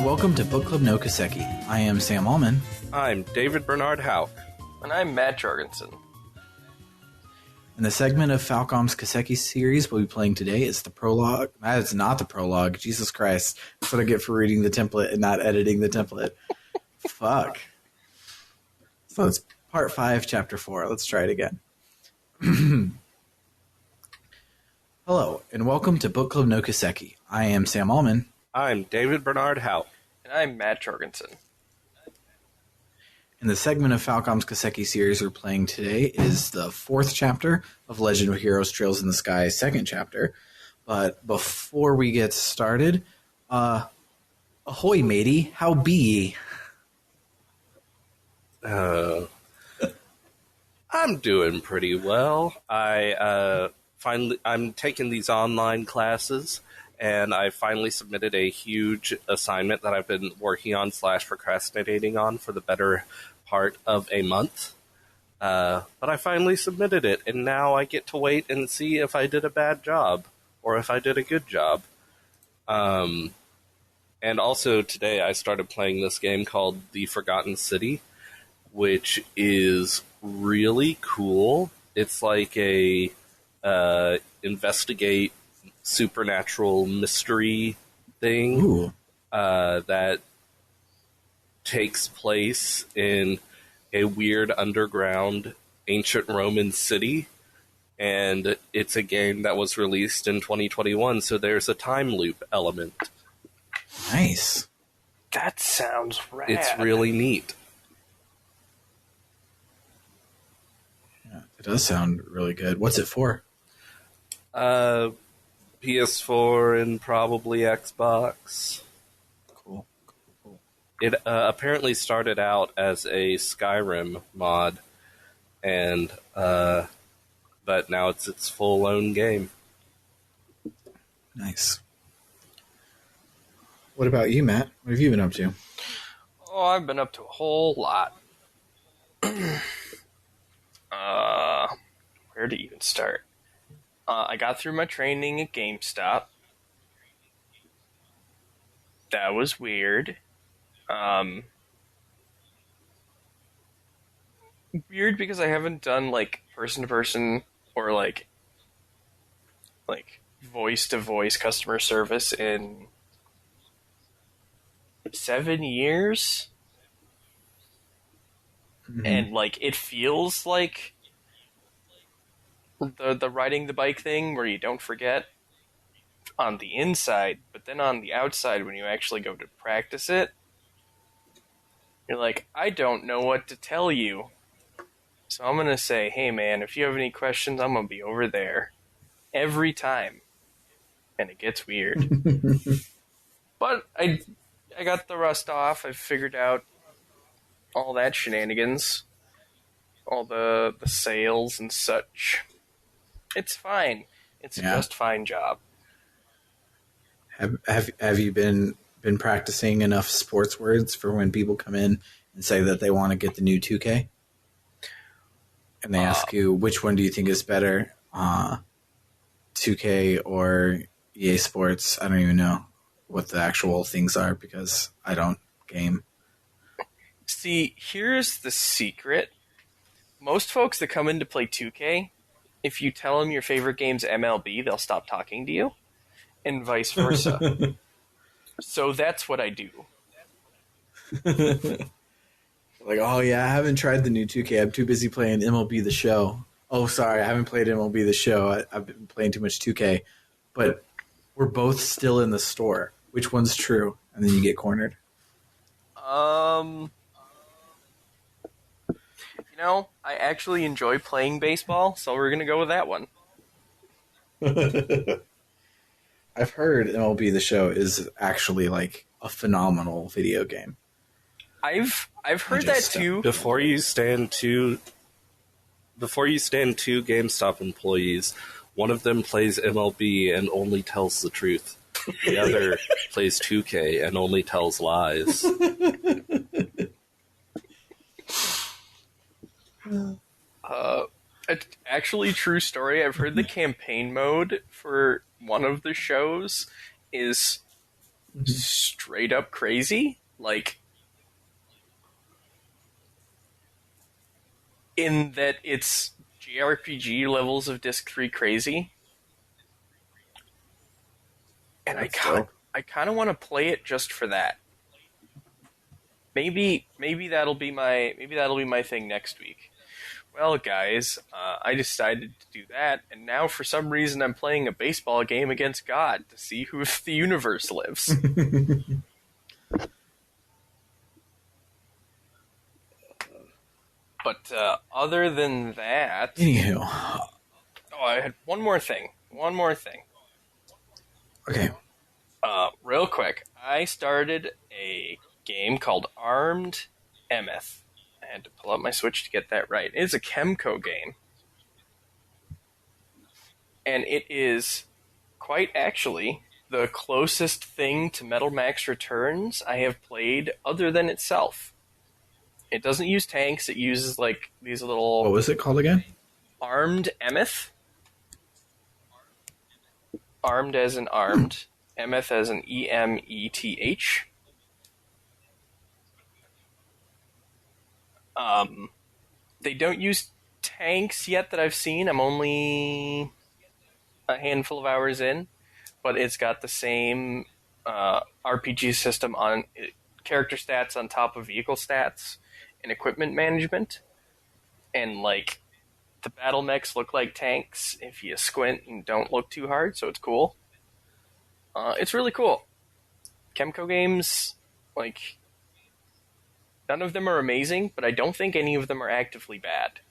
welcome to Bookclub no Kiseki. I am Sam Allman. I'm David Bernard Houck. And I'm Matt Jorgensen. And the segment of Falcom's Kiseki series we'll be playing today is the prologue. It's not the prologue. Jesus Christ. That's what I get for reading the template and not editing the template. Fuck. So it's part 5, chapter 4. Let's try it again. Hello, and welcome to Bookclub no Kiseki. I am Sam Allman. I'm David Bernard Houck. And I'm Matt Jorgensen. And the segment of Falcom's Kiseki series we're playing today is the 4th chapter of Legend of Heroes Trails in the Sky, 2nd chapter. But before we get started, ahoy matey, how be ye? I'm doing pretty well. I'm taking these online classes, and I finally submitted a huge assignment that I've been working on / procrastinating on for the better part of a month. But I finally submitted it, and now I get to wait and see if I did a bad job or if I did a good job. And also today I started playing this game called The Forgotten City, which is really cool. It's like a investigate supernatural mystery thing that takes place in a weird underground ancient Roman city, and it's a game that was released in 2021, so there's a time loop element. Nice. That sounds rad. It's really neat. Yeah, it does sound really good. What's it for? PS4 and probably Xbox. Cool. It apparently started out as a Skyrim mod, and but now it's its full-blown game. Nice. What about you, Matt? What have you been up to? Oh, I've been up to a whole lot. Where to even start? I got through my training at GameStop. That was weird. Weird because I haven't done like person-to-person or like voice-to-voice customer service in 7 years. Mm-hmm. And like it feels like the riding the bike thing where you don't forget on the inside, but then on the outside when you actually go to practice it, you're like, I don't know what to tell you. So I'm going to say, hey man, if you have any questions, I'm going to be over there. Every time. And it gets weird. But I got the rust off. I figured out all that shenanigans. All the sales and such. It's fine. It's a just fine job. Have you been practicing enough sports words for when people come in and say that they want to get the new 2K? And they ask you, which one do you think is better? 2K or EA Sports? I don't even know what the actual things are because I don't game. See, here's the secret. Most folks that come in to play 2K, if you tell them your favorite game's MLB, they'll stop talking to you, and vice versa. So that's what I do. Like, oh yeah, I haven't tried the new 2K. I'm too busy playing MLB The Show. Oh, sorry, I haven't played MLB The Show. I've been playing too much 2K. But we're both still in the store. Which one's true? And then you get cornered. You know, I actually enjoy playing baseball, so we're going to go with that one. I've heard MLB The Show is actually like a phenomenal video game. I've heard that too. Before you stand two GameStop employees, one of them plays MLB and only tells the truth. The other plays 2K and only tells lies. Actually, true story. I've heard the campaign mode for one of the shows is straight up crazy. Like, in that it's JRPG levels of Disc 3 crazy. And I kind of want to play it just for that. Maybe that'll be my thing next week. Well, guys, I decided to do that, and now for some reason I'm playing a baseball game against God to see who the universe lives. But other than that... Anywho. Oh, I had one more thing. Okay. Real quick, I started a game called Armed Emeth. I had to pull up my Switch to get that right. It's a Kemco game. And it is quite actually the closest thing to Metal Max Returns I have played other than itself. It doesn't use tanks, it uses like these little... What was it called again? Armed Emeth. Armed as in armed. Emeth as in E-M-E-T-H. They don't use tanks yet that I've seen. I'm only a handful of hours in, but it's got the same RPG system on character stats on top of vehicle stats and equipment management. And like the battle mechs look like tanks if you squint and don't look too hard, so it's cool. It's really cool. Kemco games, like, none of them are amazing, but I don't think any of them are actively bad.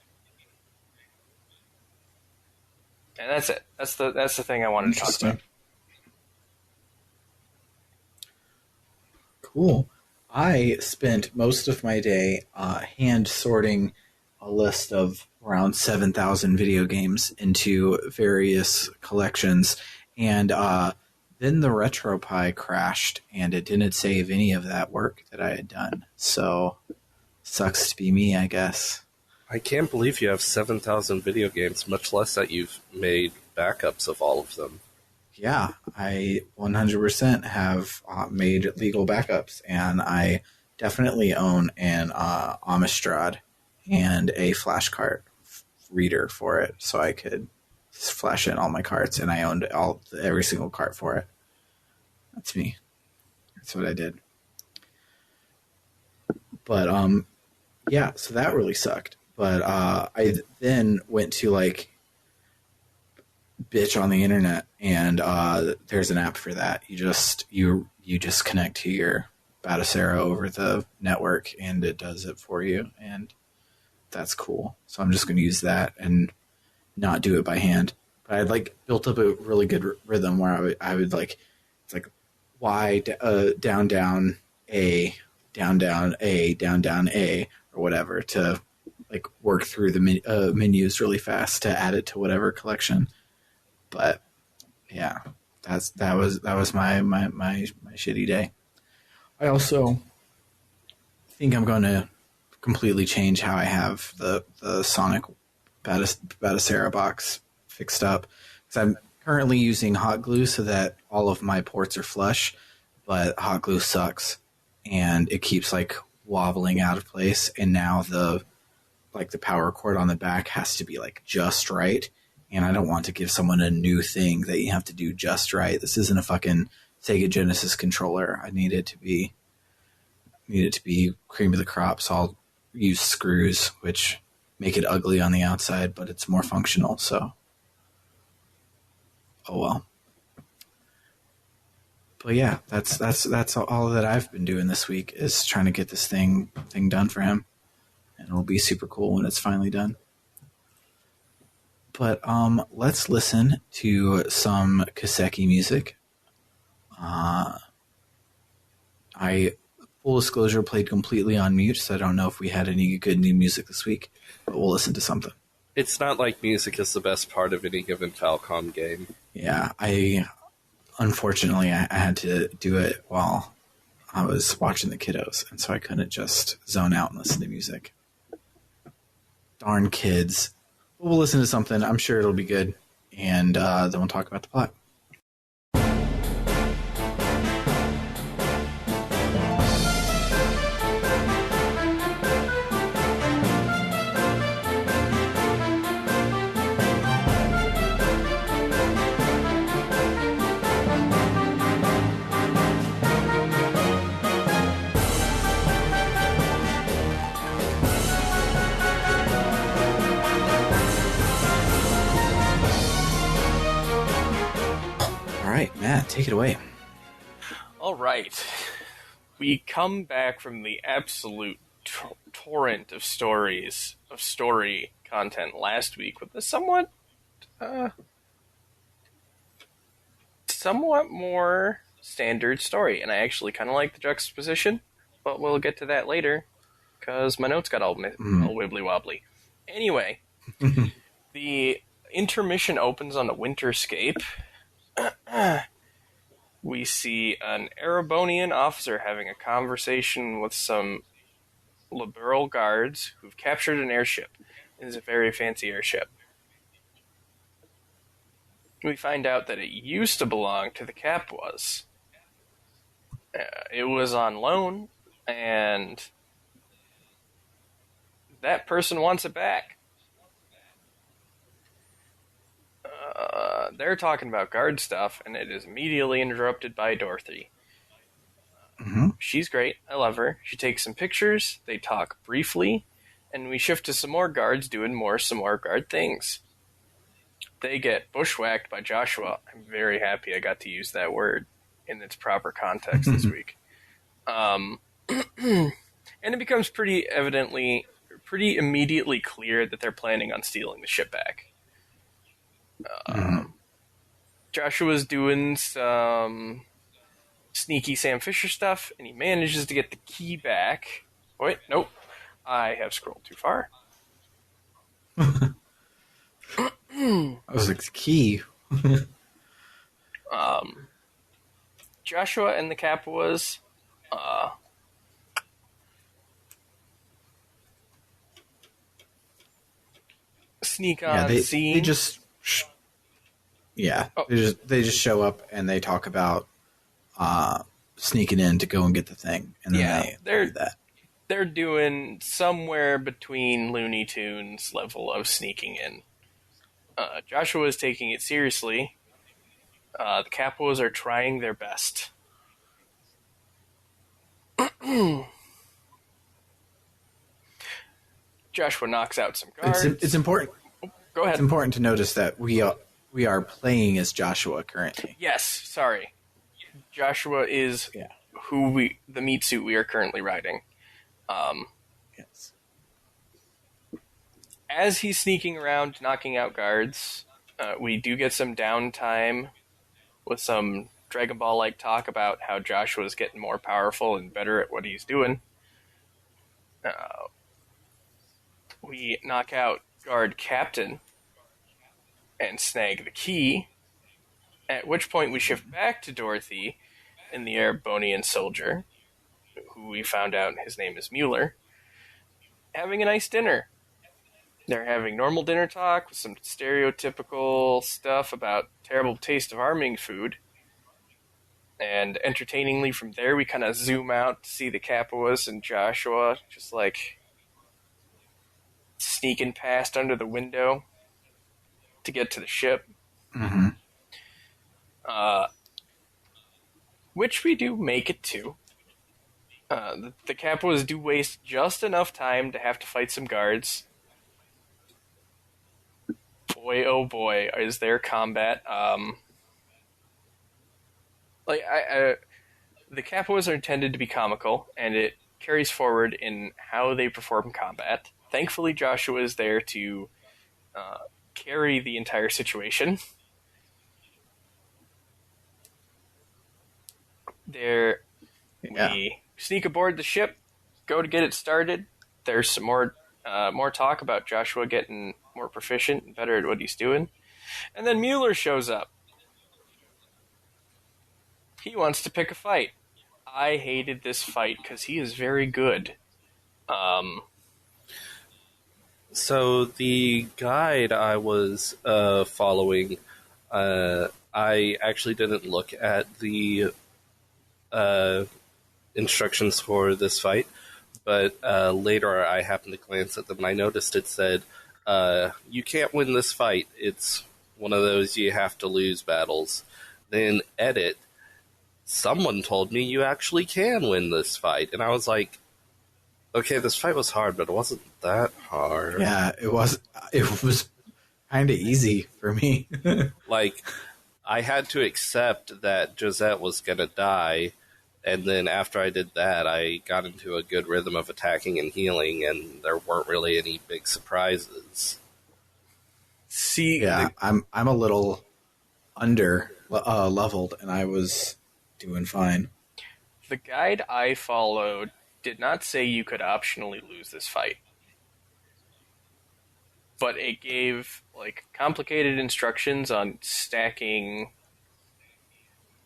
And that's it. That's the thing I wanted to talk about. Cool. I spent most of my day hand sorting a list of around 7,000 video games into various collections, and then the RetroPie crashed, and it didn't save any of that work that I had done. So, sucks to be me, I guess. I can't believe you have 7,000 video games, much less that you've made backups of all of them. Yeah, I 100% have made legal backups, and I definitely own an Amstrad and a flash cart reader for it, so I could flash in all my carts, and I owned every single cart for it. That's me. That's what I did. But yeah, so that really sucked. But I then went to like bitch on the internet, and there's an app for that. You just connect to your Batacera over the network, and it does it for you, and that's cool. So I'm just going to use that and not do it by hand. But I'd like built up a really good rhythm where I would like, it's like Y down down A down down A down down A or whatever to like work through the menus really fast to add it to whatever collection. But yeah, that was my shitty day. I also think I'm going to completely change how I have the Sonic Batacera box fixed up, because I'm currently using hot glue so that all of my ports are flush, but hot glue sucks and it keeps like wobbling out of place, and now the power cord on the back has to be like just right, and I don't want to give someone a new thing that you have to do just right. This isn't a fucking Sega Genesis controller. I need it to be cream of the crop, so I'll use screws, which make it ugly on the outside, but it's more functional, so oh well. But yeah, that's all that I've been doing this week, is trying to get this thing done for him, and it'll be super cool when it's finally done. But let's listen to some Kiseki music. I, full disclosure, played completely on mute, so I don't know if we had any good new music this week, but we'll listen to something. It's not like music is the best part of any given Falcom game. Yeah, unfortunately, I had to do it while I was watching the kiddos, and so I couldn't just zone out and listen to music. Darn kids. But we'll listen to something. I'm sure it'll be good, and then we'll talk about the plot. right, Matt, take it away. All right. We come back from the absolute torrent of story content last week with a somewhat more standard story, and I actually kind of like the juxtaposition, but we'll get to that later because my notes got all wibbly wobbly. Anyway, the intermission opens on a winterscape. We see an Erebonian officer having a conversation with some liberal guards who've captured an airship. It is a very fancy airship. We find out that it used to belong to the Capwas. It was on loan, and that person wants it back. They're talking about guard stuff, and it is immediately interrupted by Dorothy. Mm-hmm. She's great. I love her. She takes some pictures. They talk briefly, and we shift to some more guards doing some more guard things. They get bushwhacked by Joshua. I'm very happy I got to use that word in its proper context this week. And it becomes pretty immediately clear that they're planning on stealing the ship back. Joshua's doing some sneaky Sam Fisher stuff, and he manages to get the key back. Wait, nope. I have scrolled too far. I was like, key. Joshua and the Capwas sneak on the scene. They just they just show up and they talk about sneaking in to go and get the thing, and then they do that. They're doing somewhere between Looney Tunes level of sneaking in. Joshua is taking it seriously. The Capos are trying their best. Joshua knocks out some guards. It's important. Go ahead. It's important to notice that we are playing as Joshua currently. Yes, sorry. Joshua is the meat suit we are currently riding. Yes. As he's sneaking around, knocking out guards, we do get some downtime with some Dragon Ball-like talk about how Joshua's getting more powerful and better at what he's doing. We knock out guard captain and snag the key, at which point we shift back to Dorothy and the Erebonian soldier, who we found out his name is Mueller, having a nice dinner. They're having normal dinner talk with some stereotypical stuff about terrible taste of arming food. And entertainingly from there, we kind of zoom out to see the Capwas and Joshua just like sneaking past under the window to get to the ship. Mm-hmm. Which we do make it to. The Capwas do waste just enough time to have to fight some guards. Boy, oh boy, is there combat. The Capwas are intended to be comical, and it carries forward in how they perform combat. Thankfully, Joshua is there to carry the entire situation. We sneak aboard the ship, go to get it started. There's some more talk about Joshua getting more proficient and better at what he's doing. And then Mueller shows up. He wants to pick a fight. I hated this fight because he is very good. So the guide I was following, I actually didn't look at the instructions for this fight, but later I happened to glance at them and I noticed it said, you can't win this fight. It's one of those you have to lose battles. Then edit, someone told me you actually can win this fight. And I was like, okay, this fight was hard, but it wasn't that hard. Yeah, it was kind of easy for me. Like, I had to accept that Josette was going to die, and then after I did that, I got into a good rhythm of attacking and healing, and there weren't really any big surprises. See, Yeah, I'm a little under leveled, and I was doing fine. the guide I followed did not say you could optionally lose this fight. But it gave, like, complicated instructions on stacking,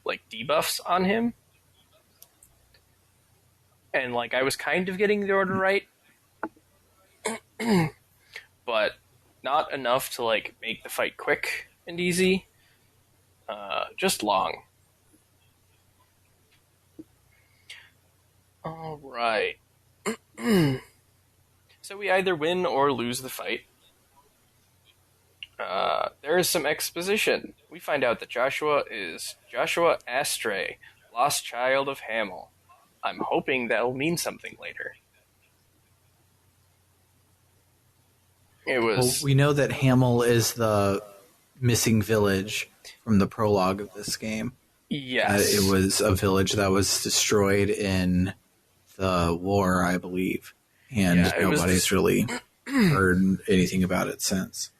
like, debuffs on him. And, like, I was kind of getting the order right. But not enough to, like, make the fight quick and easy. Just long. Alright. So we either win or lose the fight. There is some exposition. We find out that Joshua is Joshua Astray, lost child of Hamel. I'm hoping that'll mean something later. Well, we know that Hamel is the missing village from the prologue of this game. Yes. It was a village that was destroyed in the war, I believe. And nobody's really heard anything about it since.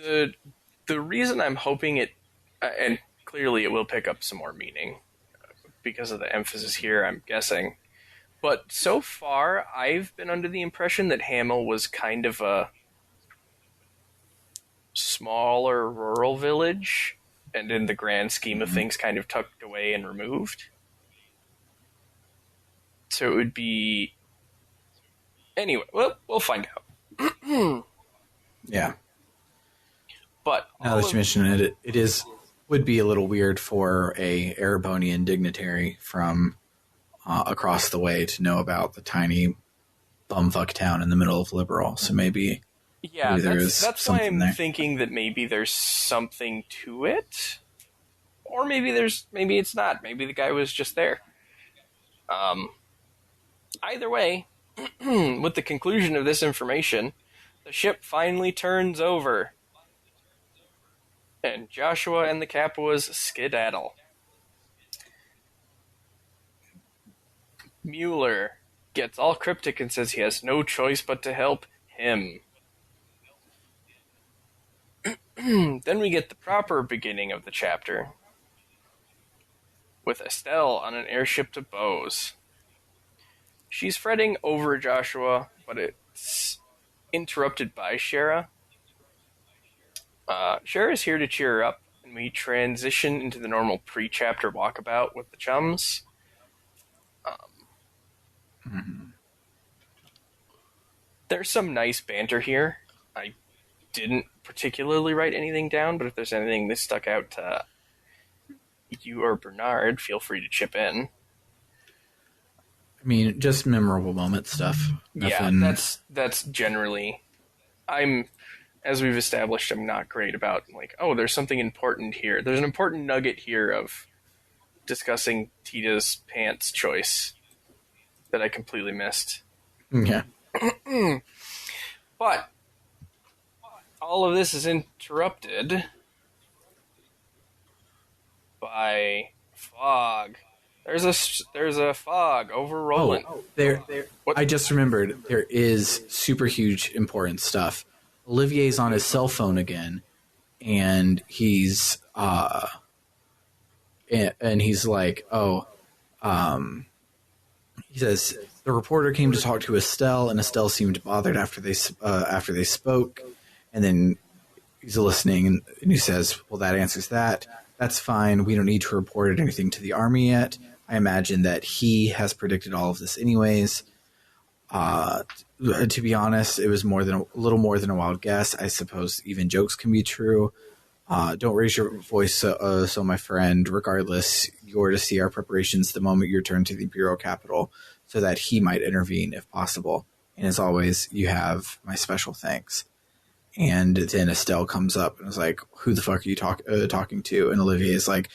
The reason I'm hoping it, and clearly it will pick up some more meaning because of the emphasis here, I'm guessing. But so far, I've been under the impression that Hamel was kind of a smaller rural village, and in the grand scheme of things, kind of tucked away and removed. So it would be... Anyway, we'll find out. Yeah. But now that you mention it, it would be a little weird for a Erebonian dignitary from across the way to know about the tiny bumfuck town in the middle of Liberal. So maybe that's why I'm thinking that maybe there's something to it, or maybe it's not. Maybe the guy was just there. Either way, with the conclusion of this information, the ship finally turns over. And Joshua and the Capuas skedaddle. Mueller gets all cryptic and says he has no choice but to help him. Then we get the proper beginning of the chapter, with Estelle on an airship to Bose. She's fretting over Joshua, but it's interrupted by Shara. Shara's here to cheer her up, and we transition into the normal pre-chapter walkabout with the chums. There's some nice banter here. I didn't particularly write anything down, but if there's anything that stuck out to you or Bernard, feel free to chip in. I mean, just memorable moment stuff. Nothing... Yeah, that's generally... As we've established, I'm not great about, like, oh, there's something important here. There's an important nugget here of discussing Tita's pants choice that I completely missed. Yeah. But all of this is interrupted by fog. There's a fog over Roland. I just remembered there is super huge important stuff. Olivier's on his cell phone again, and he's like, he says the reporter came to talk to Estelle, and Estelle seemed bothered after they spoke, and then he's listening, and he says, well, that answers that. That's fine. We don't need to report anything to the army yet. I imagine that he has predicted all of this anyways. To be honest, it was a little more than a wild guess. I suppose even jokes can be true. Don't raise your voice, so my friend. Regardless, you're to see our preparations the moment you return to the Bureau capital, so that he might intervene if possible. And as always, you have my special thanks. And then Estelle comes up and is like, "Who the fuck are you talking to?" And Olivier is like,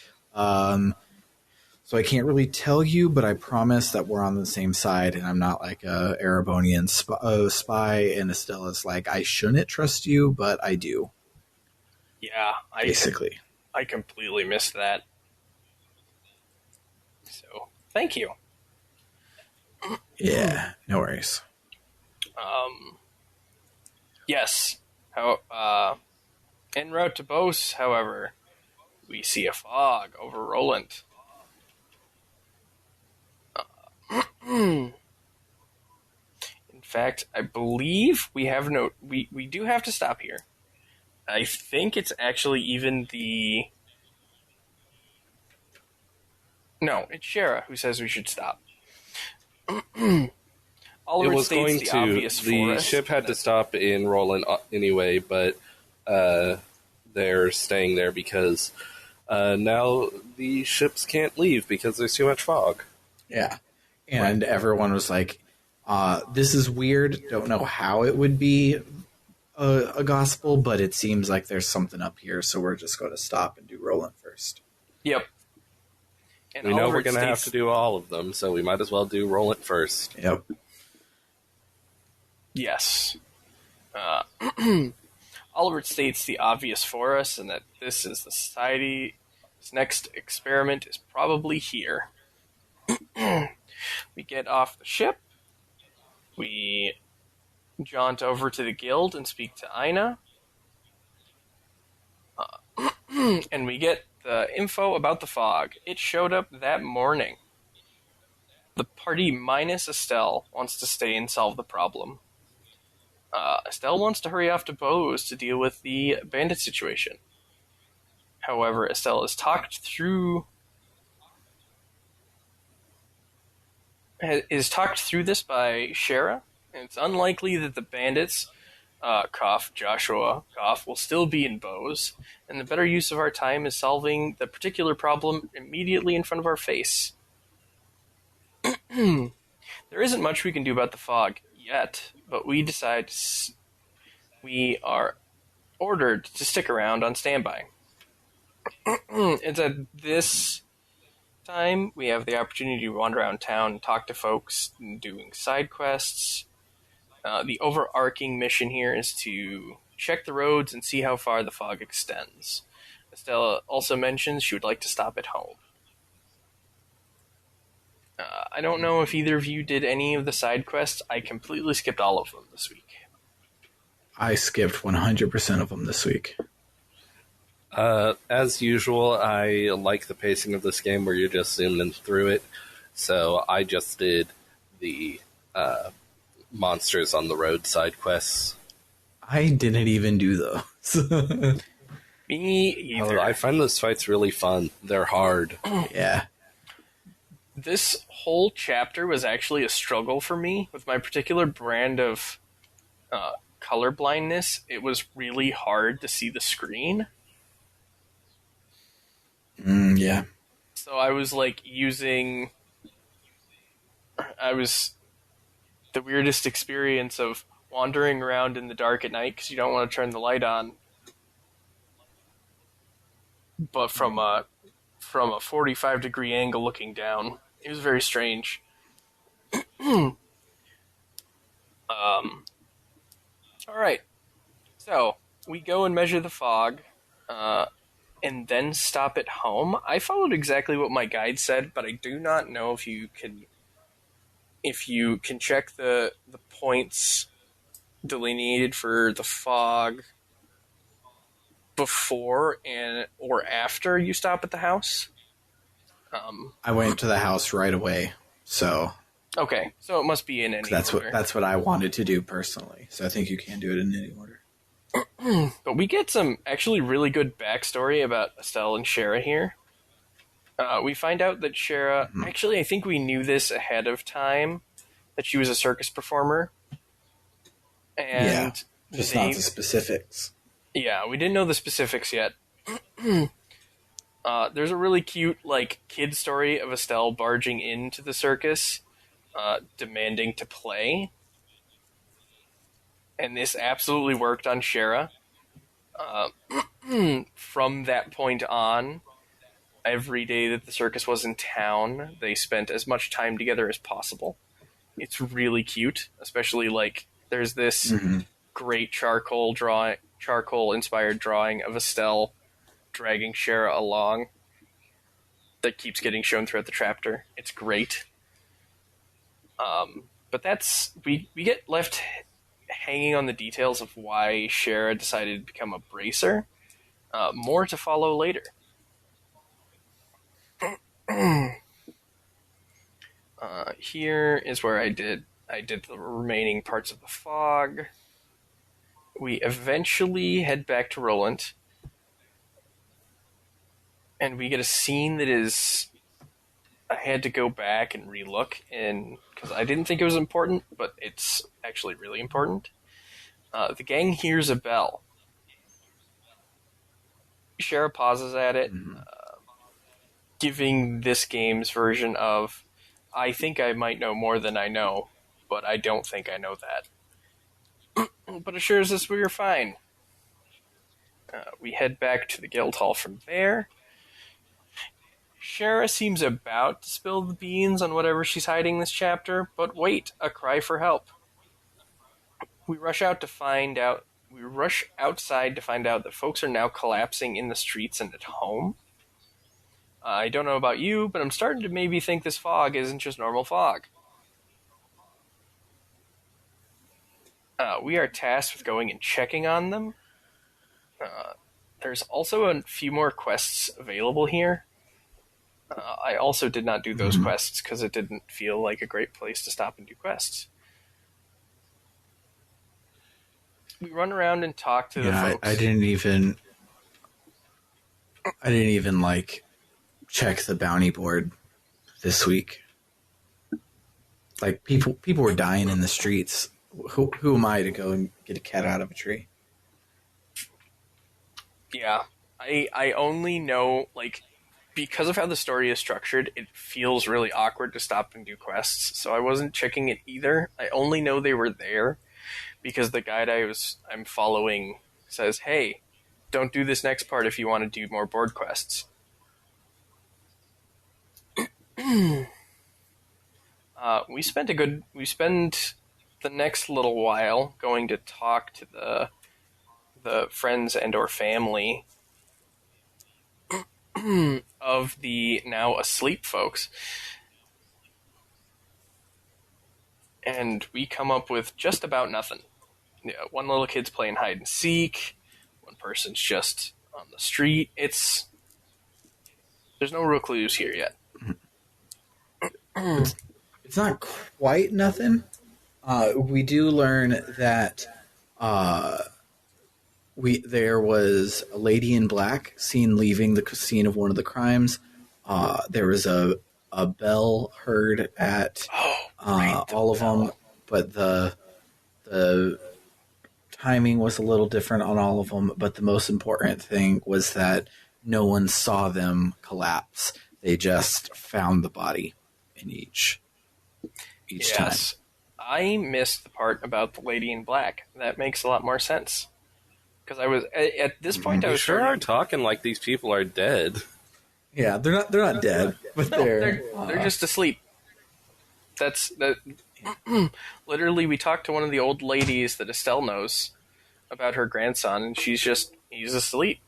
so I can't really tell you, but I promise that we're on the same side, and I'm not like a Erebonian spy." And Estella's like, "I shouldn't trust you, but I do." Yeah, basically. I completely missed that. So, thank you. Yeah, no worries. Yes. En route to Bose, however, we see a fog over Roland. In fact, I believe we have we do have to stop here. I think it's actually even the... No, it's Shara who says we should stop. It was going the to. obvious The forest, ship had to stop in Roland anyway, but they're staying there because now the ships can't leave because there's too much fog. Yeah. And everyone was like, this is weird. Don't know how it would be a gospel, but it seems like there's something up here, so we're just going to stop and do Roland first. Yep. And We know Oliver we're going to have to do all of them, so we might as well do Roland first. Yep. Yes. Oliver states the obvious for us, and that this is the society's next experiment is probably here. We get off the ship. We jaunt over to the guild and speak to Aina. And we get the info about the fog. It showed up that morning. The party minus Estelle wants to stay and solve the problem. Estelle wants to hurry off to Bose to deal with the bandit situation. However, Estelle is talked through this by Shara, and it's unlikely that the bandits, Joshua, will still be in Bose, and the better use of our time is solving the particular problem immediately in front of our face. There isn't much we can do about the fog yet, but we decide we are ordered to stick around on standby. It's at this time we have the opportunity to wander around town and talk to folks doing side quests. The overarching mission here is to check the roads and see how far the fog extends. Estella also mentions she would like to stop at home. I don't know if either of you did any of the side quests. I completely skipped all of them this week. I skipped 100% of them this week. As usual, I like the pacing of this game where you're just zooming through it. So I just did the monsters on the road side quests. I didn't even do those. Me either. I find those fights really fun. They're hard. Yeah. This whole chapter was actually a struggle for me with my particular brand of color blindness. It was really hard to see the screen. Yeah. So I was like the weirdest experience of wandering around in the dark at night because you don't want to turn the light on. But from a 45-degree angle looking down, it was very strange. All right. So we go and measure the fog, and then stop at home. I followed exactly what my guide said, but I do not know if you can check the points delineated for the fog before or after you stop at the house. I went to the house right away, so okay, so it must be in any order. That's what I wanted to do personally. So I think you can do it in any order. But we get some actually really good backstory about Estelle and Shara here. We find out that Shara... Actually, I think we knew this ahead of time, that she was a circus performer. And just not the specifics. Yeah, we didn't know the specifics yet. There's a really cute, kid story of Estelle barging into the circus, demanding to play. And this absolutely worked on Shara. From that point on, every day that the circus was in town, they spent as much time together as possible. It's really cute, especially there's this great charcoal-inspired drawing of Estelle dragging Shara along that keeps getting shown throughout the chapter. It's great. But we get left hanging on the details of why Shara decided to become a bracer. More to follow later. Here is where I did the remaining parts of the fog. We eventually head back to Roland, and we get a scene that is... I had to go back and relook, because I didn't think it was important, but it's actually really important. The gang hears a bell. Shara pauses at it, giving this game's version of, I think I might know more than I know, but I don't think I know that. But assures us we're fine. We head back to the guild hall from there. Shara seems about to spill the beans on whatever she's hiding this chapter, but wait, a cry for help. We rush outside to find out that folks are now collapsing in the streets and at home. I don't know about you, but I'm starting to maybe think this fog isn't just normal fog. We are tasked with going and checking on them. There's also a few more quests available here. I also did not do those quests because it didn't feel like a great place to stop and do quests. We run around and talk to the folks. I didn't even like check the bounty board this week. Like people were dying in the streets. Who am I to go and get a cat out of a tree? Yeah, I only know, like, because of how the story is structured, it feels really awkward to stop and do quests, so I wasn't checking it either. I only know they were there because the guide I'm following says, hey, don't do this next part if you want to do more board quests. We spend the next little while going to talk to the friends and or family of the now asleep folks. And we come up with just about nothing. Yeah, one little kid's playing hide and seek. One person's just on the street. There's no real clues here yet. It's not quite nothing. We do learn that there was a lady in black seen leaving the scene of one of the crimes. There was a bell heard at all of them, but the timing was a little different on all of them. But the most important thing was that no one saw them collapse. They just found the body in each time. I missed the part about the lady in black. That makes a lot more sense. Because I was at this point, I was sure are talking like these people are dead. Yeah, they're not dead, but they're just asleep. That's that. Literally, we talked to one of the old ladies that Estelle knows about her grandson, and he's asleep.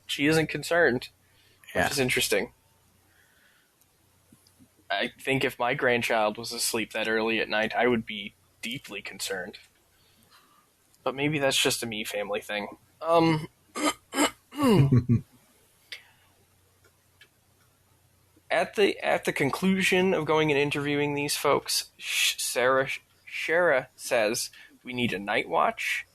She isn't concerned, which is interesting. I think if my grandchild was asleep that early at night, I would be deeply concerned. But maybe that's just a me family thing. At the conclusion of going and interviewing these folks, Shara says we need a night watch,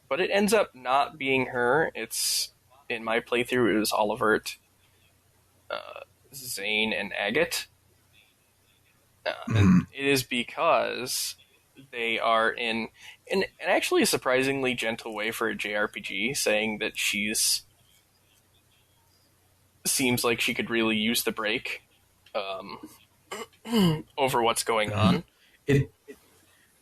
but it ends up not being her. It's, in my playthrough, it was Olivert, Zane, and Agate. And it is because they are in actually a surprisingly gentle way for a JRPG, saying that seems like she could really use the break over what's going on. It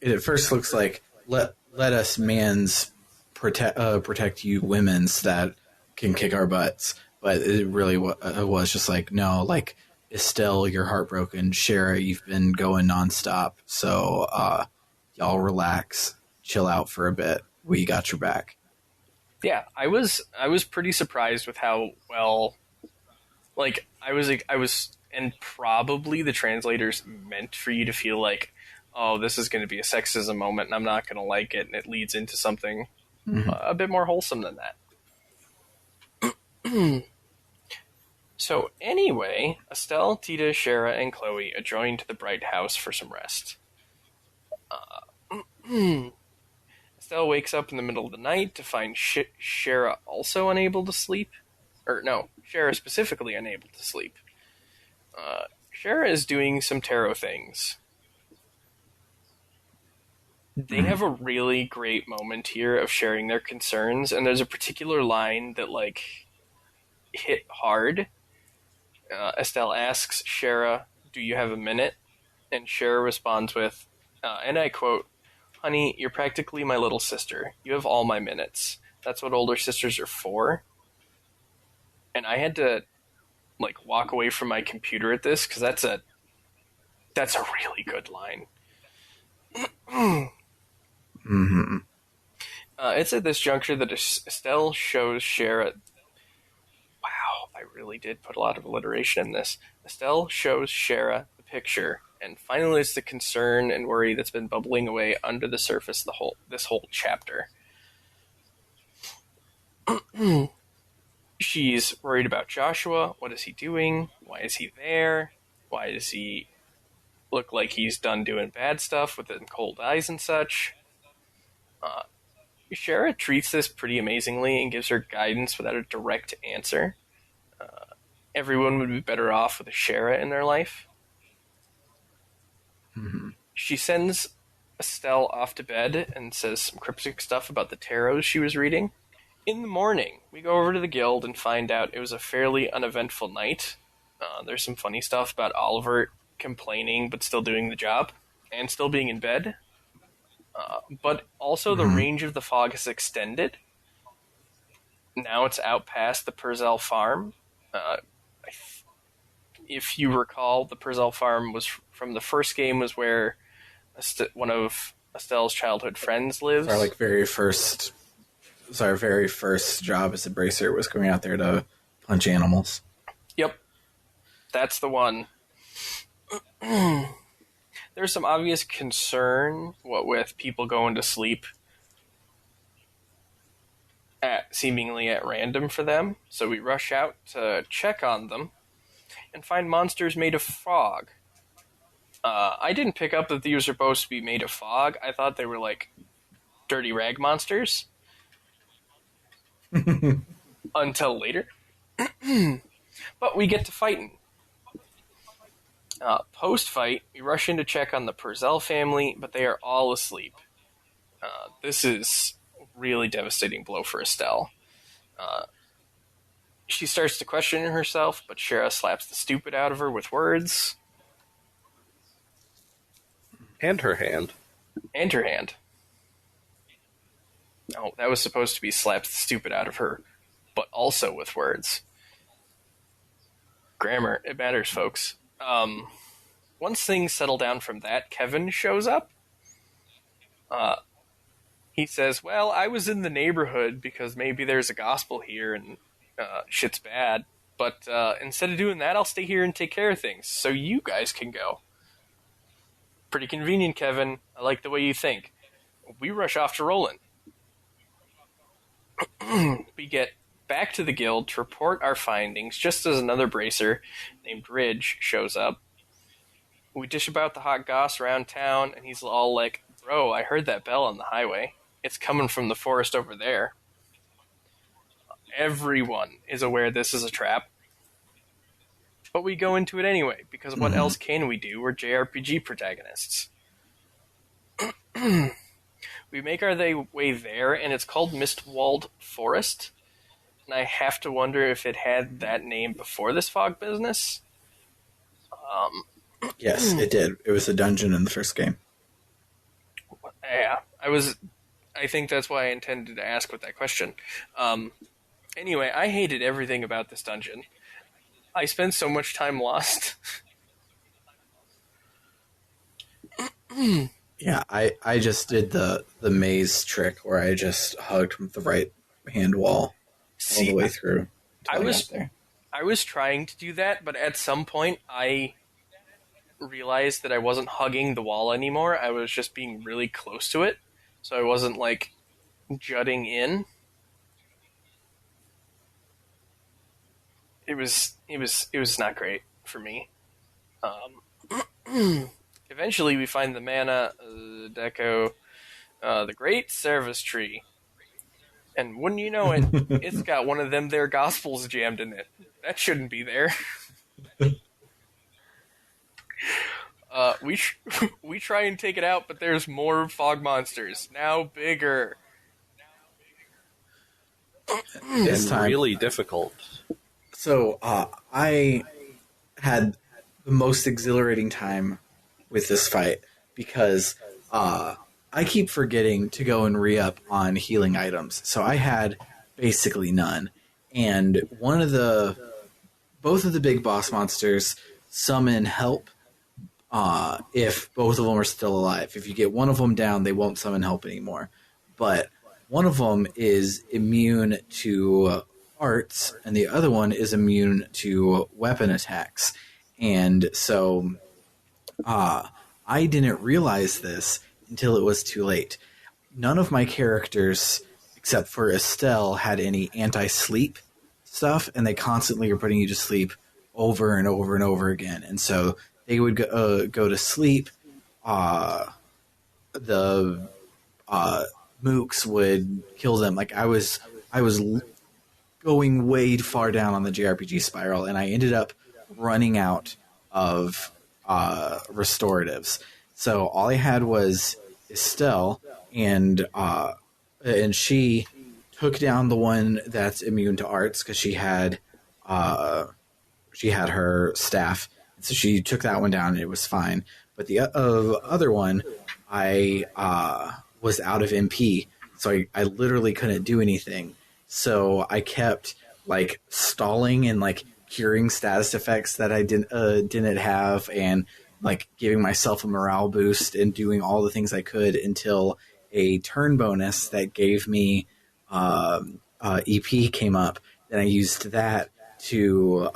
at first looks like let us mans protect you women's that can kick our butts, but it really was just like, no, like, Estelle, you're heartbroken. Shara, you've been going nonstop, so y'all relax, chill out for a bit. We got your back. Yeah, I was pretty surprised with how well, like, I was, and probably the translators meant for you to feel like, oh, this is going to be a sexism moment, and I'm not going to like it, and it leads into something a bit more wholesome than that. So anyway, Estelle, Tita, Shara, and Chloe adjourned to the Bright House for some rest. Estelle wakes up in the middle of the night to find Shara also unable to sleep. Or no, Shara specifically unable to sleep. Shara is doing some tarot things. They have a really great moment here of sharing their concerns, and there's a particular line that, like, hit hard. Estelle asks Shara, "Do you have a minute?" And Shara responds with, and I quote, "Honey, you're practically my little sister. You have all my minutes. That's what older sisters are for." And I had to, like, walk away from my computer at this, because that's a really good line. It's at this juncture that Estelle shows Shara. Wow, I really did put a lot of alliteration in this. Estelle shows Shara the picture, and finally it's the concern and worry that's been bubbling away under the surface this whole chapter. She's worried about Joshua. What is he doing? Why is he there? Why does he look like he's done doing bad stuff with cold eyes and such? Shara treats this pretty amazingly and gives her guidance without a direct answer. Everyone would be better off with a Shara in their life. She sends Estelle off to bed and says some cryptic stuff about the tarots she was reading. In the morning, we go over to the guild and find out it was a fairly uneventful night. There's some funny stuff about Oliver complaining but still doing the job and still being in bed. But also the range of the fog has extended. Now it's out past the Purcell farm. If you recall, the Purcell farm was from the first game, was where one of Estelle's childhood friends lives. Our very first job as a bracer was going out there to punch animals. Yep, that's the one. There's some obvious concern, what with people going to sleep seemingly at random for them, so we rush out to check on them and find monsters made of fog. I didn't pick up that these were supposed to be made of fog. I thought they were like dirty rag monsters. Until later. But we get to fighting. Post-fight, we rush in to check on the Purcell family, but they are all asleep. This is a really devastating blow for Estelle. She starts to question herself, but Shara slaps the stupid out of her with words. And her hand. And her hand. Oh, that was supposed to be slaps the stupid out of her, but also with words. Grammar, it matters, folks. Once things settle down from that, Kevin shows up. He says, "Well, I was in the neighborhood because maybe there's a gospel here and shit's bad, but instead of doing that, I'll stay here and take care of things, so you guys can go." Pretty convenient, Kevin. I like the way you think. We rush off to Roland. We get back to the guild to report our findings just as another bracer named Ridge shows up. We dish about the hot goss around town, and he's all like, "Bro, I heard that bell on the highway. It's coming from the forest over there." Everyone is aware this is a trap. But we go into it anyway, because what else can we do? We're JRPG protagonists. We make our way there, and it's called Mistwald Forest. And I have to wonder if it had that name before this fog business. Yes, it did. It was a dungeon in the first game. Yeah, I think that's why I intended to ask with that question. Anyway, I hated everything about this dungeon. I spent so much time lost. Yeah, I just did the maze trick where I just hugged the right hand wall all See, the way through. I until was got there. I was trying to do that, but at some point I realized that I wasn't hugging the wall anymore. I was just being really close to it, so I wasn't like jutting in. It was not great for me. Eventually, we find the mana, deco, the Great Service Tree, and wouldn't you know it, it's got one of them there Gospels jammed in it. That shouldn't be there. We we try and take it out, but there's more fog monsters now, bigger. This And time, really difficult. so I had the most exhilarating time with this fight because I keep forgetting to go and re-up on healing items. So I had basically none. And both of the big boss monsters summon help if both of them are still alive. If you get one of them down, they won't summon help anymore. But one of them is immune to arts, and the other one is immune to weapon attacks. And so I didn't realize this until it was too late. None of my characters, except for Estelle, had any anti-sleep stuff, and they constantly are putting you to sleep over and over and over again. And so they would go to sleep. The mooks would kill them. Like I was going way far down on the JRPG spiral, and I ended up running out of restoratives. So all I had was Estelle, and she took down the one that's immune to arts because she had her staff. So she took that one down, and it was fine. But the other one, I was out of MP, so I literally couldn't do anything. So I kept like stalling and like curing status effects that I didn't have, and like giving myself a morale boost and doing all the things I could until a turn bonus that gave me EP came up. Then I used that to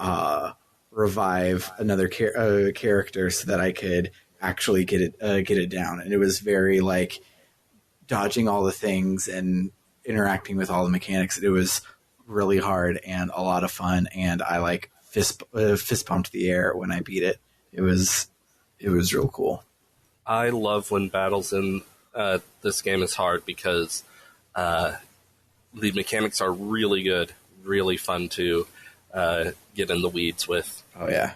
revive another character so that I could actually get it down. And it was very like dodging all the things and interacting with all the mechanics. It was really hard and a lot of fun, and I like fist pumped the air when I beat it. It was real cool. I love when battles in this game is hard because the mechanics are really good, really fun to get in the weeds with. Oh yeah.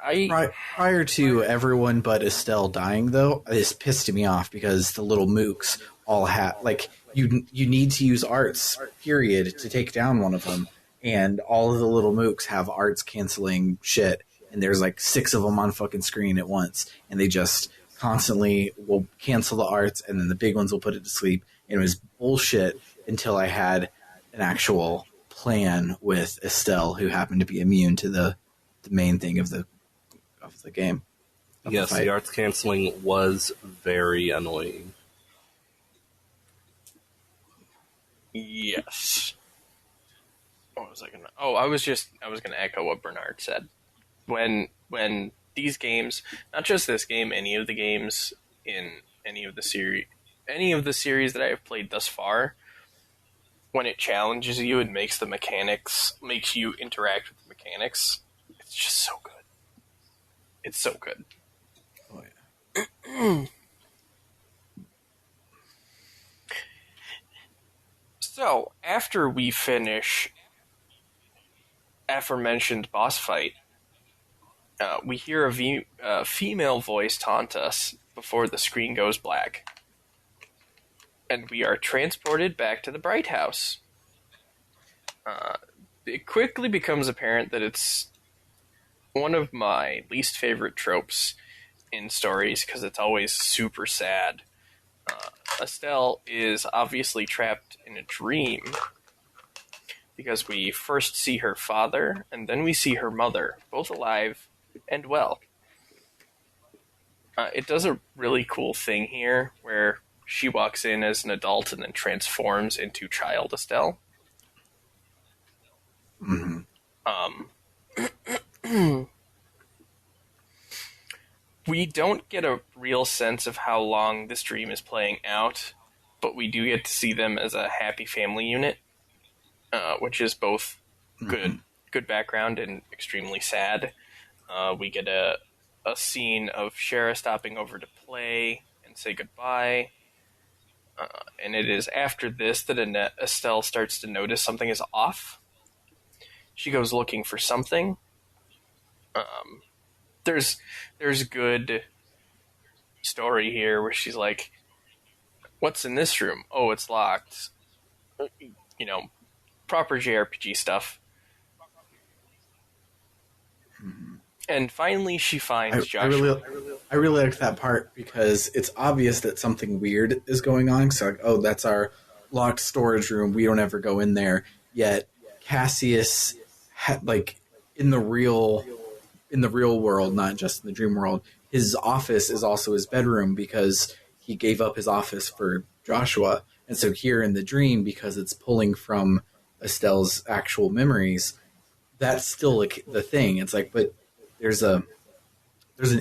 I Prior to everyone but Estelle dying, though, this pissed me off because the little mooks all had like you need to use arts period to take down one of them, and all of the little mooks have arts canceling shit, and there's like 6 of them on fucking screen at once, and they just constantly will cancel the arts, and then the big ones will put it to sleep. And it was bullshit until I had an actual plan with Estelle, who happened to be immune to the main thing of the game. Yes, the arts canceling was very annoying. Yes. What was I gonna? Oh, I was gonna echo what Bernard said. When these games, not just this game, any of the games in any of the series that I have played thus far, when it challenges you and makes you interact with the mechanics, it's just so good. It's so good. Oh yeah. So, after we finish aforementioned boss fight, we hear a female voice taunt us before the screen goes black. And we are transported back to the Bright House. It quickly becomes apparent that it's one of my least favorite tropes in stories because it's always super sad. Estelle is obviously trapped in a dream because we first see her father and then we see her mother, both alive and well. It does a really cool thing here where she walks in as an adult and then transforms into child Estelle. Mm-hmm. We don't get a real sense of how long this dream is playing out, but we do get to see them as a happy family unit, which is both good background and extremely sad. We get a scene of Shara stopping over to play and say goodbye. And it is after this that Estelle starts to notice something is off. She goes looking for something. There's a good story here where she's like, "What's in this room? Oh, it's locked." You know, proper JRPG stuff. And finally, she finds Joshua. I really like that part because it's obvious that something weird is going on. So, like, oh, that's our locked storage room. We don't ever go in there. Yet Cassius, in the real world, not just in the dream world, his office is also his bedroom because he gave up his office for Joshua. And so here in the dream, because it's pulling from Estelle's actual memories, that's still like the thing. It's like, but there's an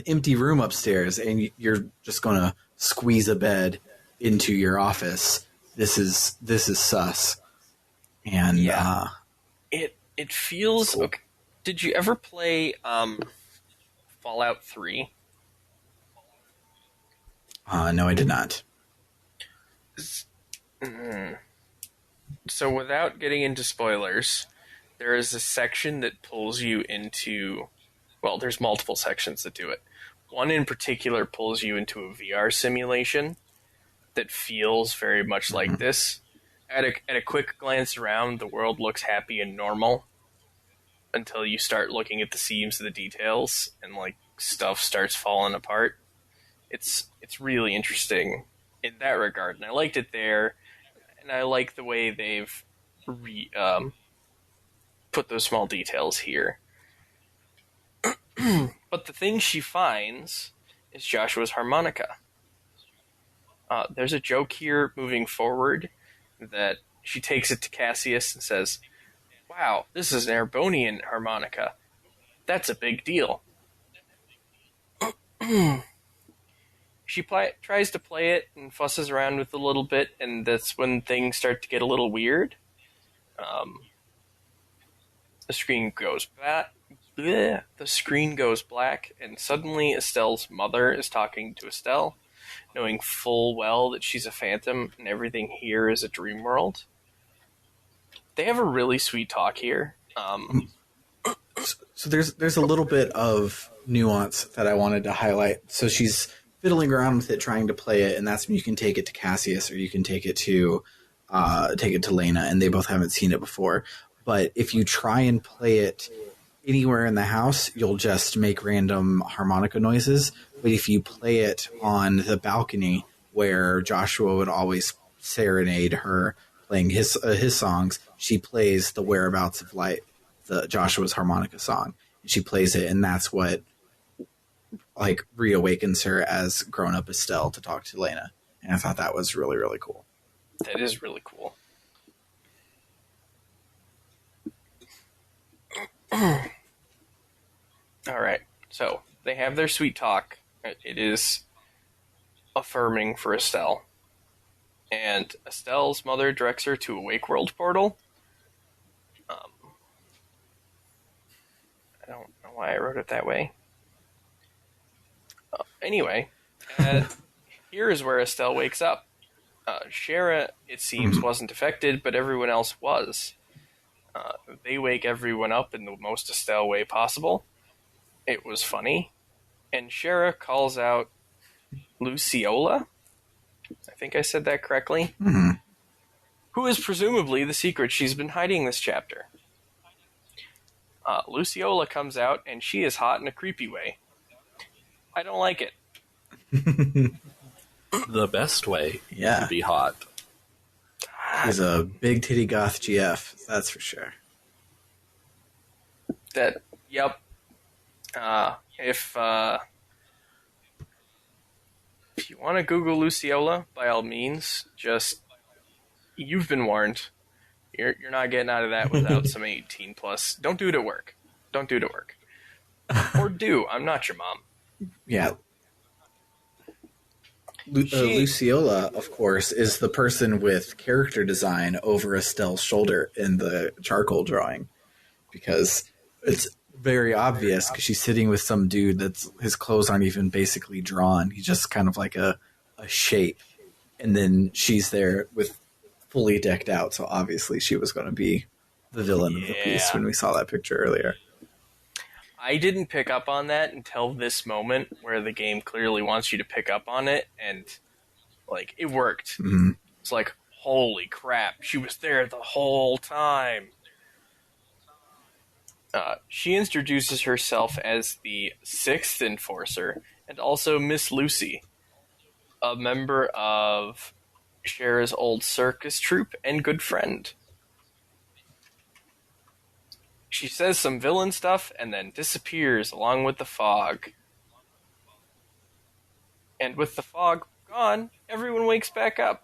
empty room upstairs, and you're just gonna squeeze a bed into your office. This is sus. And it feels cool. okay. Did you ever play Fallout 3? No, I did not. So without getting into spoilers, there is a section that pulls you into... Well, there's multiple sections that do it. One in particular pulls you into a VR simulation that feels very much like this. At a quick glance around, the world looks happy and normal until you start looking at the seams of the details and like stuff starts falling apart. It's really interesting in that regard, and I liked it there, and I like the way they've put those small details here. But the thing she finds is Joshua's harmonica. There's a joke here moving forward that she takes it to Cassius and says, "Wow, this is an Arbonian harmonica. That's a big deal." She tries to play it and fusses around with it a little bit, and that's when things start to get a little weird. The screen goes black. The screen goes black, and suddenly Estelle's mother is talking to Estelle, knowing full well that she's a phantom and everything here is a dream world. They have a really sweet talk here. So there's a little bit of nuance that I wanted to highlight. So she's fiddling around with it, trying to play it, and that's when you can take it to Cassius or you can take it to Lena, and they both haven't seen it before. But if you try and play it anywhere in the house, you'll just make random harmonica noises. But if you play it on the balcony where Joshua would always serenade her playing his songs, she plays the Whereabouts of Light, the Joshua's harmonica song. And she plays it, and that's what like reawakens her as grown-up Estelle to talk to Lena. And I thought that was really, really cool. That is really cool. Alright, so they have their sweet talk. It is affirming for Estelle. And Estelle's mother directs her to a Wake World portal. I don't know why I wrote it that way. Anyway, here is where Estelle wakes up. Shara, it seems, wasn't affected, but everyone else was. They wake everyone up in the most Estelle way possible. It was funny. And Shara calls out Luciola. I think I said that correctly. Mm-hmm. Who is presumably the secret she's been hiding this chapter. Luciola comes out, and she is hot in a creepy way. I don't like it. The best way to be hot. He's a big titty goth GF, that's for sure. Yep. If If you want to Google Luciola, by all means, just you've been warned. You're not getting out of that without some 18 plus. Don't do it at work. Don't do it at work. Or do. I'm not your mom. Yeah. Luciola, of course, is the person with character design over Estelle's shoulder in the charcoal drawing. Because it's very obvious because she's sitting with some dude that's his clothes aren't even basically drawn. He's just kind of like a shape. And then she's there with fully decked out. So obviously she was going to be the villain of the piece when we saw that picture earlier. I didn't pick up on that until this moment where the game clearly wants you to pick up on it, and like it worked. Mm-hmm. It's like, holy crap, she was there the whole time. She introduces herself as the 6th Enforcer, and also Miss Lucy, a member of Shara's old circus troupe and good friend. She says some villain stuff and then disappears along with the fog. And with the fog gone, everyone wakes back up.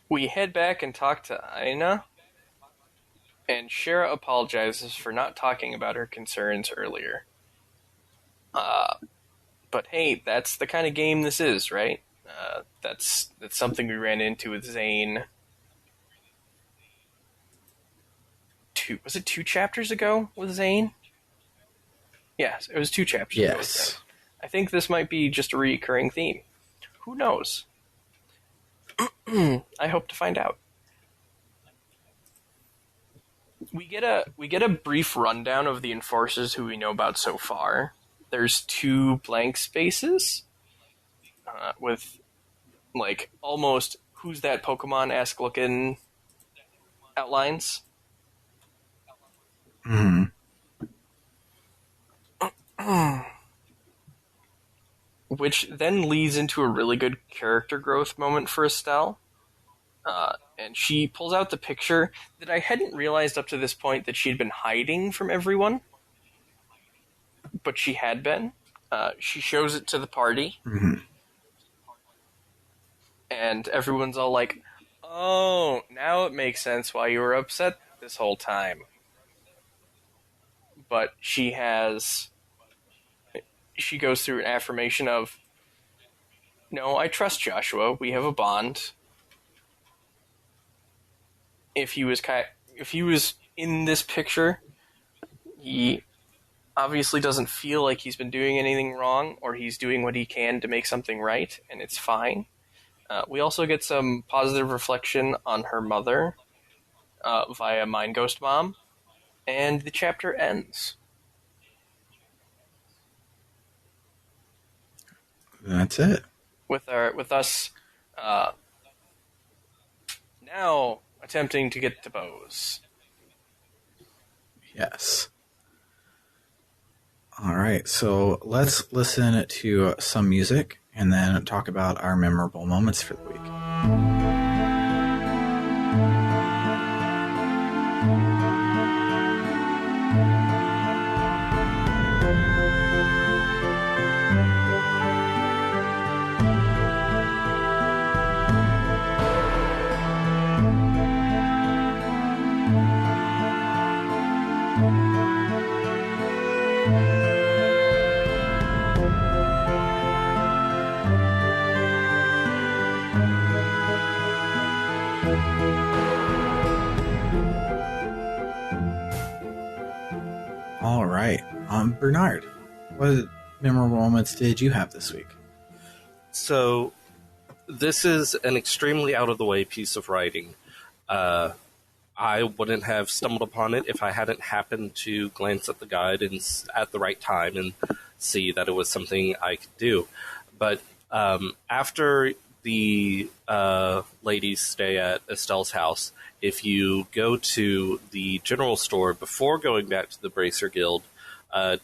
We head back and talk to Aina, and Shara apologizes for not talking about her concerns earlier. But hey, that's the kind of game this is, right? That's something we ran into with Zane. Was it 2 chapters ago with Zane? Yes, it was 2 chapters ago with Zane. I think this might be just a recurring theme. Who knows? I hope to find out. We get a brief rundown of the enforcers who we know about so far. There's 2 blank spaces with like almost who's that Pokemon-esque looking outlines. Mm-hmm. Which then leads into a really good character growth moment for Estelle. And she pulls out the picture that I hadn't realized up to this point that she'd been hiding from everyone. But she had been. She shows it to the party. Mm-hmm. And everyone's all like, oh, now it makes sense why you were upset this whole time. But she goes through an affirmation of, no, I trust Joshua. We have a bond. If he was in this picture, he obviously doesn't feel like he's been doing anything wrong, or he's doing what he can to make something right, and it's fine. We also get some positive reflection on her mother via Mind Ghost Mom. And the chapter ends. That's it. With us now attempting to get to Bose. Yes. All right, so let's listen to some music and then talk about our memorable moments for the week. All right. Bernard, what memorable moments did you have this week? So, this is an extremely out-of-the-way piece of writing. I wouldn't have stumbled upon it if I hadn't happened to glance at the guide and at the right time and see that it was something I could do. But after the ladies stay at Estelle's house, if you go to the general store before going back to the Bracer Guild,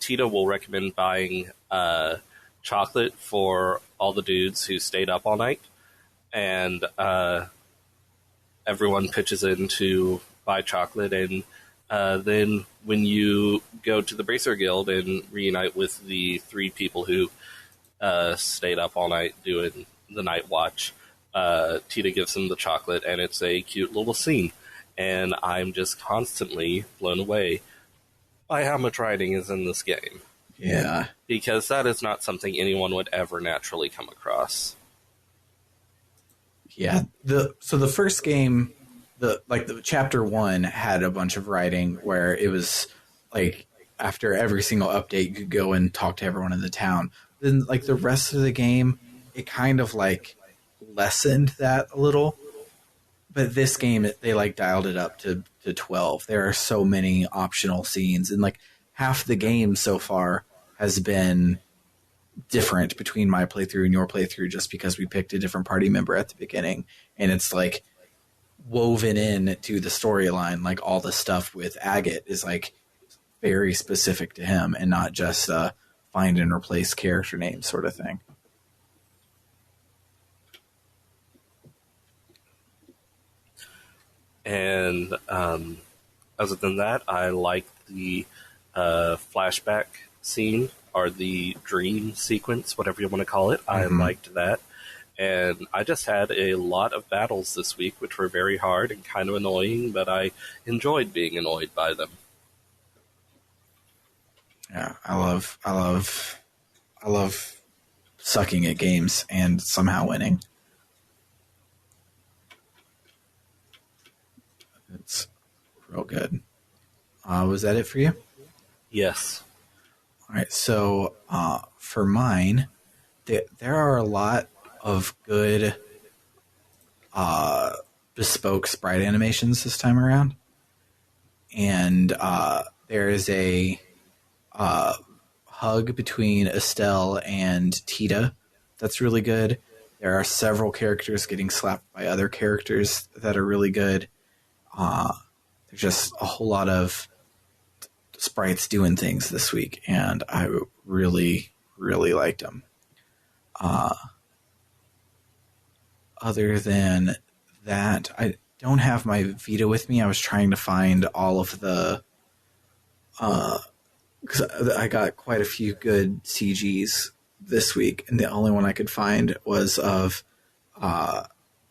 Tita will recommend buying chocolate for all the dudes who stayed up all night. And everyone pitches in to buy chocolate, and then when you go to the Bracer Guild and reunite with the 3 people who stayed up all night doing the night watch, Tita gives them the chocolate, and it's a cute little scene. And I'm just constantly blown away by how much writing is in this game. Yeah. Because that is not something anyone would ever naturally come across. Yeah. So the first game, the chapter 1 had a bunch of writing where it was like after every single update you could go and talk to everyone in the town. Then like the rest of the game, it kind of like lessened that a little. But this game, they like dialed it up to 12. There are so many optional scenes, and like half the game so far has been different between my playthrough and your playthrough just because we picked a different party member at the beginning. And it's like woven in to the storyline, like all the stuff with Agate is like very specific to him and not just find and replace character names sort of thing. And other than that, I like the flashback scene or the dream sequence, whatever you want to call it. I liked that. And I just had a lot of battles this week, which were very hard and kind of annoying, but I enjoyed being annoyed by them. Yeah, I love sucking at games and somehow winning. It's real good. Was that it for you? Yes. All right, so for mine, there are a lot of good bespoke sprite animations this time around. And there is a hug between Estelle and Tita that's really good. There are several characters getting slapped by other characters that are really good. There's just a whole lot of sprites doing things this week, and I really, really liked them. Other than that, I don't have my Vita with me. I was trying to find all of the... because I got quite a few good CGs this week, and the only one I could find was of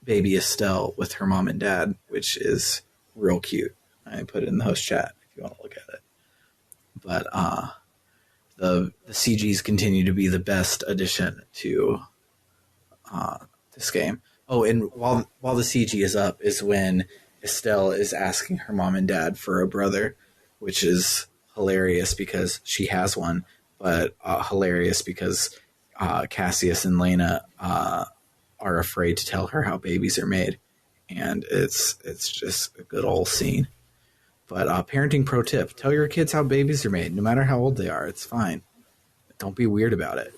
baby Estelle with her mom and dad, which is real cute. I put it in the host chat if you want to look at it. But the CGs continue to be the best addition to this game. Oh, and while the CG is up is when Estelle is asking her mom and dad for a brother, which is hilarious because she has one, but hilarious because Cassius and Lena are afraid to tell her how babies are made, and it's just a good old scene. But parenting pro tip: tell your kids how babies are made, no matter how old they are. It's fine. Don't be weird about it.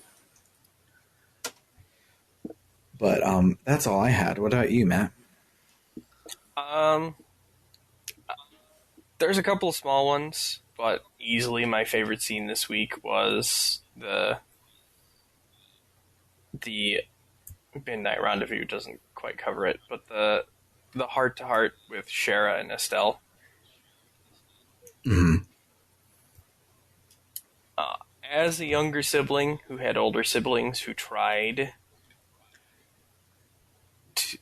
But that's all I had. What about you, Matt? There's a couple of small ones, but easily my favorite scene this week was the Midnight Rendezvous. Doesn't quite cover it, but the heart-to-heart with Shara and Estelle. Mm-hmm. As a younger sibling who had older siblings who tried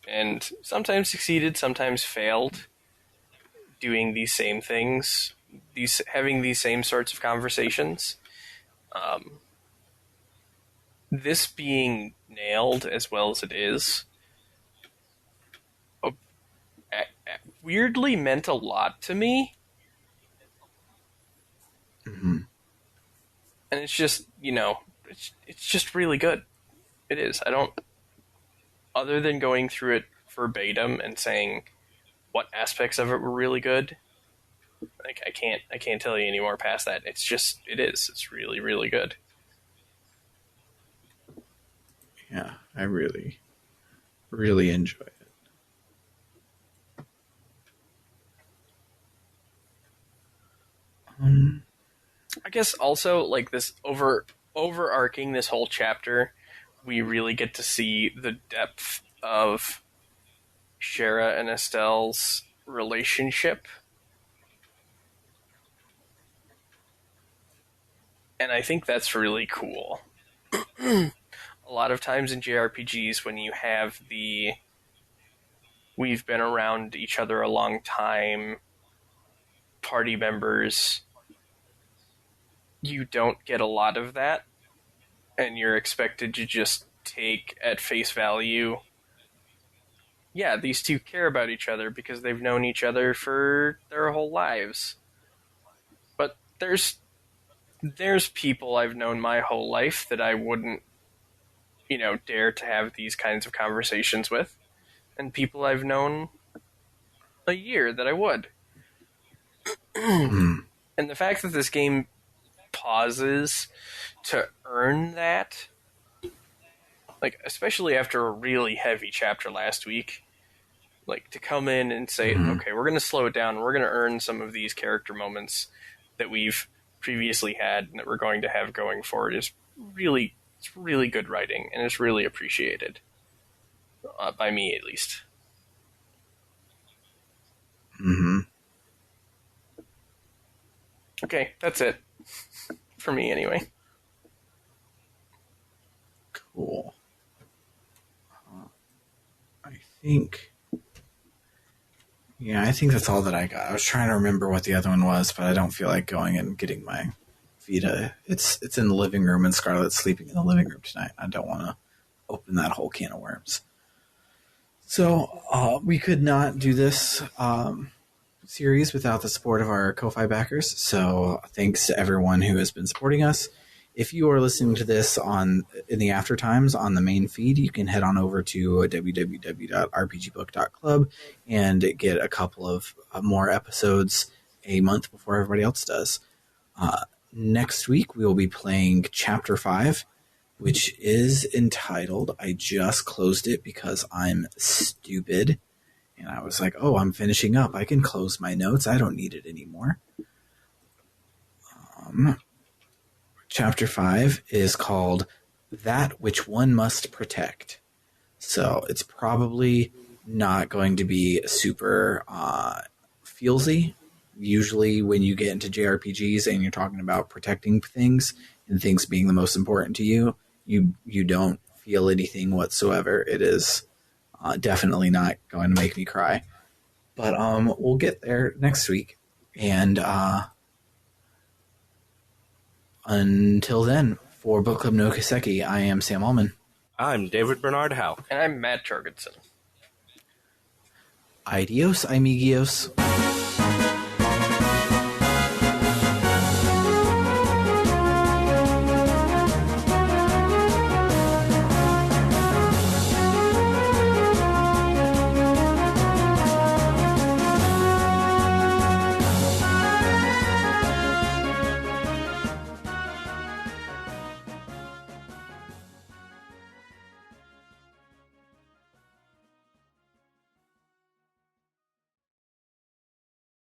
and sometimes succeeded, sometimes failed, doing these same things, having these same sorts of conversations. This being nailed as well as it is, weirdly meant a lot to me. Mm-hmm. And it's just, it's just really good. It is. I don't, other than going through it verbatim and saying what aspects of it were really good, like I can't tell you any more past that. It's just, it's really, really good. Yeah, I really, really enjoy it. I guess also, like, this overarching this whole chapter, we really get to see the depth of Shara and Estelle's relationship. And I think that's really cool. A lot of times in JRPGs, when you have the we've been around each other a long time party members, you don't get a lot of that, and you're expected to just take at face value, yeah, these two care about each other because they've known each other for their whole lives. But there's people I've known my whole life that I wouldn't, dare to have these kinds of conversations with, and people I've known a year that I would. And the fact that this game pauses to earn that, like, especially after a really heavy chapter last week, like, to come in and say, okay, we're going to slow it down, we're going to earn some of these character moments that we've previously had and that we're going to have going forward is really, it's really good writing, and it's really appreciated. By me, at least. Okay, that's it. For me, anyway. Cool. I think that's all that I got. I was trying to remember what the other one was, but I don't feel like going and getting my Vita. It's in the living room, and Scarlett's sleeping in the living room tonight. I don't want to open that whole can of worms. So we could not do this series without the support of our Ko-Fi backers. So thanks to everyone who has been supporting us. If you are listening to this in the after times on the main feed, you can head on over to www.rpgbook.club and get a couple of more episodes a month before everybody else does. Next week, we will be playing Chapter 5, which is entitled, I just closed it because I'm stupid. And I was like, oh, I'm finishing up. I can close my notes. I don't need it anymore. Chapter 5 is called That Which One Must Protect. So it's probably not going to be super feelsy. Usually when you get into JRPGs and you're talking about protecting things and things being the most important to you, you don't feel anything whatsoever. It is definitely not going to make me cry. But we'll get there next week. And until then, for Book Club no Kiseki, I am Sam Allman. I'm David Bernard Howe. And I'm Matt Jorgensen. Adios, amigos.